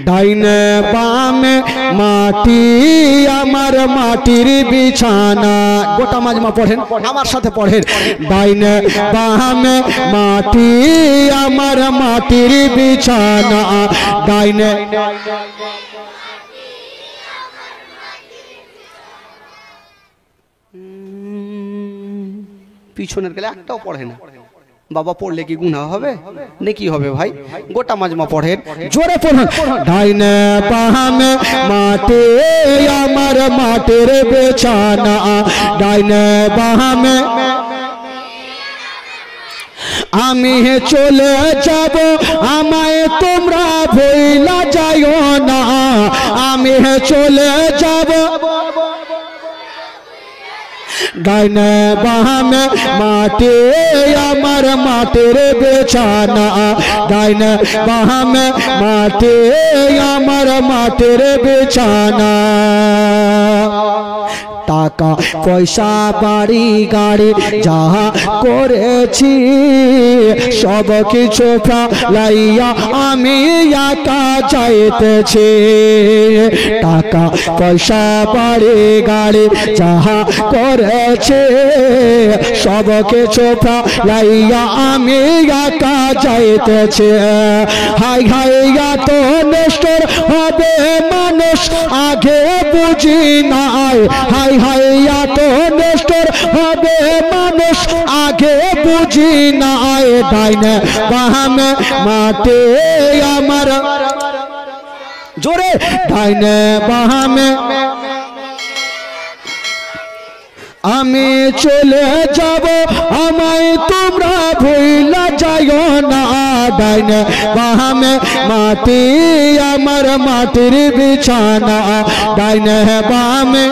ডাইনে বামে মাটি আমার মাটির বিছানা। গোটা মাজমা পড়েন, আমার সাথে পড়েন। ডাইনে বামে মাটি আমার মাটির বিছানা। ডাইনে পিছনের গেলে একটাও পড়ে না। বাবা পড়লে কি গুনাহ হবে নাকি হবে ভাই? গোটা মাজমা পড়েন, জোরে পড়ুন। ডাইনে বামে মাটি আমার মাটির বিছানা। ডাইনে বামে আমি চলে যাব, আমায় তোমরা ভুইলা যাইও না। আমি চলে যাব, ডাইনে বামে মাটি আমার মাটির বিছানা। ডাইনে বামে মাটি আমার মাটির বিছানা। টাকা পয়সা বাড়ি গাড়ি যাহা করেছি সব কিছু ফেলাইয়া আমি একা যাইতেছি। টাকা পয়সা বাড়ি গাড়ি যাহা করেছি সব কিছু ফেলাইয়া আমি একা যাইতেছি। হাই হাই এত নিষ্ঠুর হবে মানুষ আগে বুঝি নাই। হাই হাই এত নিষ্ঠুর হবে মানুষ আগে বুঝি নাই। ডাইনে বামে মাটি আমার, জোরে, ডাইনে বামে আমি চলে যাব, আমায় তোমরা ভুইলা যাইও না। ডাইনে বামে মাটি আমার মাটির বিছানা। ডাইনে বামে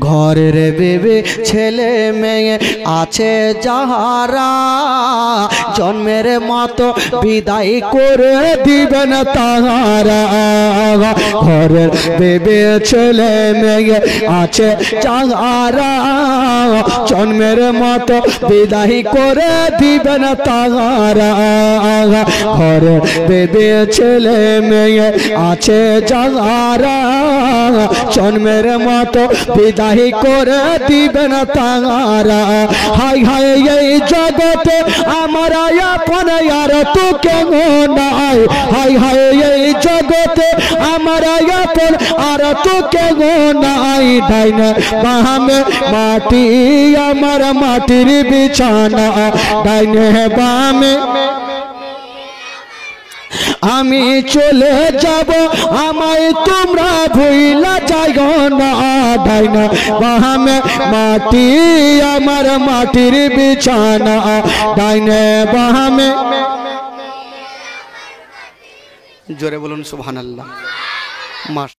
ঘরের বেবে ছেলে মেয়ে আছে যাহারা জন্মের মতো বিদায় করে দিবেন তাহারা। ঘরের বেবে ছেলে মেয়ে আছে যাহারা জন্মের মতো বিদায় করে দিবেন তাহারা। ঘরের বেবে ছেলে মেয়ে আছে যাহারা জন্মের মতো বিদায় করে দিবেন তাহারা। হাই হাই এই জগতে আমার আপন আর তো কেন নাই। হাই হাই এই জগতে আমার আপন আর তো কেন নাই। ডাইনে বামে মাটি আমার মাটির বিছানা। ডাইনে বামে আমি চলে যাব, আমায় তোমরা ভুইলা যাইও না। ডাইনে বামে মাটি আমার মাটির বিছানা। ডাইনে বামে, জোরে বলুন সুবহানাল্লাহ।